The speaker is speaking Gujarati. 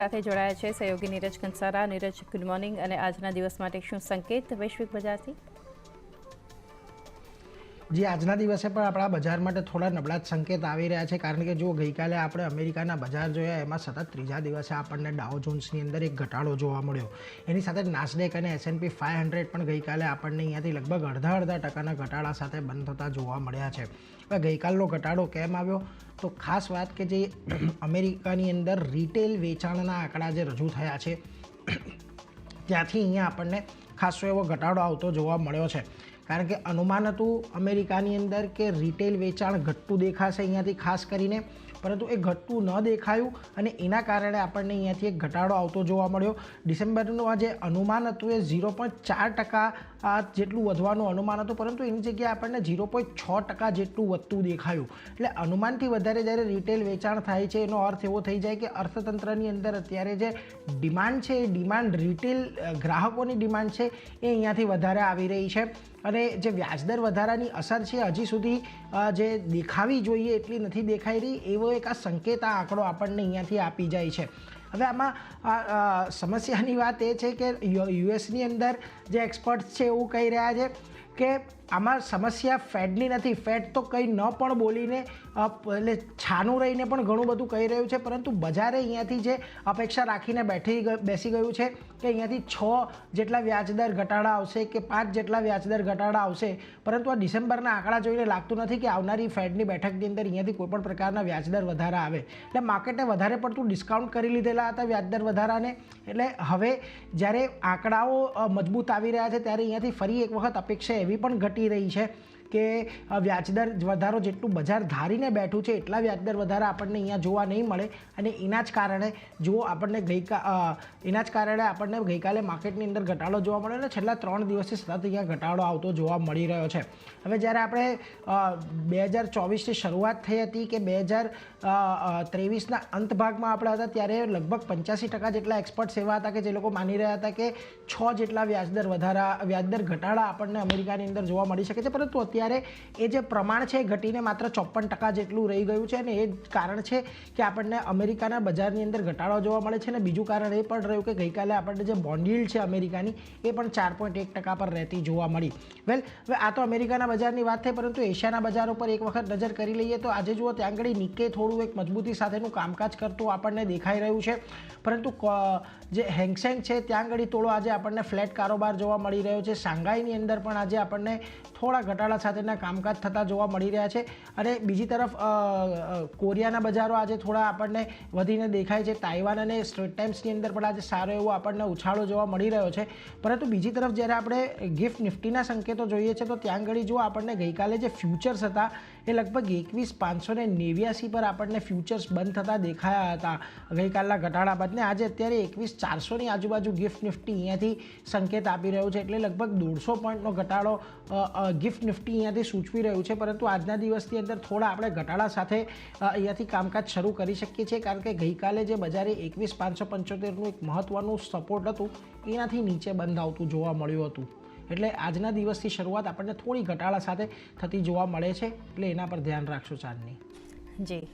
સાથે જોડાયા છે સહયોગી Neeraj Kansara. Neeraj, good morning આજના દિવસ માટે શું સંકેત વૈશ્વિક બજારથી? जी આજના દિવસે પણ આપણા બજાર માટે થોડા નબળા જ સંકેત આવી રહ્યા છે, કારણ કે જો ગઈકાલે આપણે અમેરિકાના બજાર જોયા એમાં સતત ત્રીજા દિવસે આપણને ડાઉ જોન્સની અંદર એક ઘટાડો જોવા મળ્યો। એની સાથે નાસ્ડેક અને S&P 500 પણ ગઈકાલે આપણને અહીંયાથી લગભગ અડધા ટકાના ઘટાડા સાથે બંધ થતા જોવા મળ્યા છે। હવે ગઈકાલનો ઘટાડો કેમ આવ્યો, તો ખાસ વાત કે જે અમેરિકાની અંદર રિટેલ વેચાણના આંકડા જે રજૂ થયા છે ત્યાંથી અહીંયા આપણને ખાસો એવો ઘટાડો આવતો જોવા મળ્યો છે, કારણ કે અનુમાન હતું અમેરિકાની અંદર કે રિટેલ વેચાણ ઘટતું દેખાશે અહીંયાથી ખાસ કરીને, પરંતુ એ ઘટતું ન દેખાયું અને એના કારણે આપણને અહીંયાથી એક ઘટાડો આવતો જોવા મળ્યો। ડિસેમ્બરનું આ જે અનુમાન હતું એ 0.4% જેટલું વધવાનું અનુમાન હતું, પરંતુ એની જગ્યાએ આપણને 0.6% જેટલું વધતું દેખાયું। એટલે અનુમાનથી વધારે જ્યારે રિટેલ વેચાણ થાય છે એનો અર્થ એવો થઈ જાય કે અર્થતંત્રની અંદર અત્યારે જે ડિમાન્ડ છે એ ડિમાન્ડ રિટેલ ગ્રાહકોની ડિમાન્ડ છે એ અહીંયાથી વધારે આવી રહી છે અને જે વ્યાજદર વધારાની અસર છે હજી સુધી જે દેખાવી જોઈએ એટલી નથી દેખાઈ રહી, એવો એક આ સંકેત આ આંકડો આપણને અહીંયાથી આપી જાય છે। હવે આમાં સમસ્યાની વાત એ છે કે યુએસની અંદર જે એક્સપર્ટ્સ છે એવું કહી રહ્યા છે કે આમાં સમસ્યા ફેડની નથી, ફેડ તો કંઈ ન પણ બોલીને એટલે છાનું રહીને પણ ઘણું બધું કહી રહ્યું છે, પરંતુ બજારે અહીંયાથી જે અપેક્ષા રાખીને બેસી ગયું છે કે અહીંયાથી 6 જેટલા વ્યાજદર ઘટાડા આવશે કે 5 જેટલા વ્યાજદર ઘટાડા આવશે, પરંતુ આ ડિસેમ્બરના આંકડા જોઈને લાગતું નથી કે આવનારી ફેડની બેઠકની અંદર અહીંયાથી કોઈપણ પ્રકારના વ્યાજદર વધારા આવે। એટલે માર્કેટે વધારે પડતું ડિસ્કાઉન્ટ કરી લીધેલા હતા વ્યાજદર વધારાને, એટલે હવે જ્યારે આંકડાઓ મજબૂત આવી રહ્યા છે ત્યારે અહીંયાથી ફરી એક વખત અપેક્ષા એવી પણ ઘટી રહી છે કે વ્યાજદર વધારો જેટલું બજાર ધારીને બેઠું છે એટલા વ્યાજદર વધારા આપણને અહીંયા જોવા નહીં મળે અને એના જ કારણે આપણને ગઈકાલે માર્કેટની અંદર ઘટાડો જોવા મળ્યો અને છેલ્લા 3 દિવસથી સતત અહીંયા ઘટાડો આવતો જોવા મળી રહ્યો છે। હવે જ્યારે આપણે 2024ની શરૂઆત થઈ હતી કે 2023ના અંત ભાગમાં આપણે હતા ત્યારે લગભગ 85% જેટલા એક્સપર્ટ્સ એવા હતા કે જે લોકો માની રહ્યા હતા કે 6 જેટલા વ્યાજદર ઘટાડા આપણને અમેરિકાની અંદર જોવા મળી શકે છે, પરંતુ અત્યારે એ જે પ્રમાણ છે ઘટીને માત્ર 54% જેટલું રહી ગયું છે અને એ કારણ છે કે આપણને અમેરિકાના બજારની અંદર ઘટાડો જોવા મળે છે। અને બીજું કારણ એ પણ રહ્યું કે ગઈકાલે આપણને જે બોન્ડ યીલ્ડ છે અમેરિકાની એ પણ 4.1% પર રહેતી જોવા મળી। વેલ, હવે આ તો અમેરિકાના બજારની વાત થઈ, પરંતુ એશિયાના બજારો પર એક વખત નજર કરી લઈએ તો આજે જુઓ ત્યાં આગળ નિક્કે થોડું એક મજબૂતી સાથેનું કામકાજ કરતું આપણને દેખાઈ રહ્યું છે, પરંતુ જે હેંગસેંગ છે ત્યાં આગળ થોડો આજે આપણને ફ્લેટ કારોબાર જોવા મળી રહ્યો છે। શાંઘાઈની અંદર પણ આજે આપણને થોડા ઘટાડા સાથેના કામકાજ થતા જોવા મળી રહ્યા છે અને બીજી તરફ કોરિયાના બજારો આજે થોડા આપણને વધીને દેખાય છે। તાઇવાન અને સ્ટ્રેટ ટાઈમ્સની અંદર પણ આજે સારો એવો આપણને ઉછાળો જોવા મળી રહ્યો છે, પરંતુ બીજી તરફ જ્યારે આપણે ગિફ્ટ નિફ્ટીના સંકેતો જોઈએ છે તો ત્યાં આગળ જો આપણને ગઈકાલે જે ફ્યુચર્સ હતા એ લગભગ 21,589 પર આપણને ફ્યુચર્સ બંધ થતા દેખાયા હતા ગઈકાલના ઘટાડા બાદને। આજે અત્યારે 21,400ની આજુબાજુ ગિફ્ટ નિફ્ટી અહીંયાથી સંકેત આપી રહ્યું છે, એટલે લગભગ 150 પોઈન્ટનો ઘટાડો ગિફ્ટ નિફ્ટી અહીંયાથી સૂચવી રહ્યું છે, પરંતુ આજના દિવસની અંદર થોડા આપણે ઘટાડા સાથે અહીંયાથી કામકાજ શરૂ કરી શકીએ છીએ, કારણ કે ગઈકાલે જે બજારે 21,575નું એક મહત્ત્વનું સપોર્ટ હતું એનાથી નીચે બંધ આવતું જોવા મળ્યું હતું। એટલે આજના દિવસથી શરૂઆત આપણને થોડી ઘટાડા સાથે થતી જોવા મળે છે, એટલે એના પર ધ્યાન રાખશો ચાંદની। જી।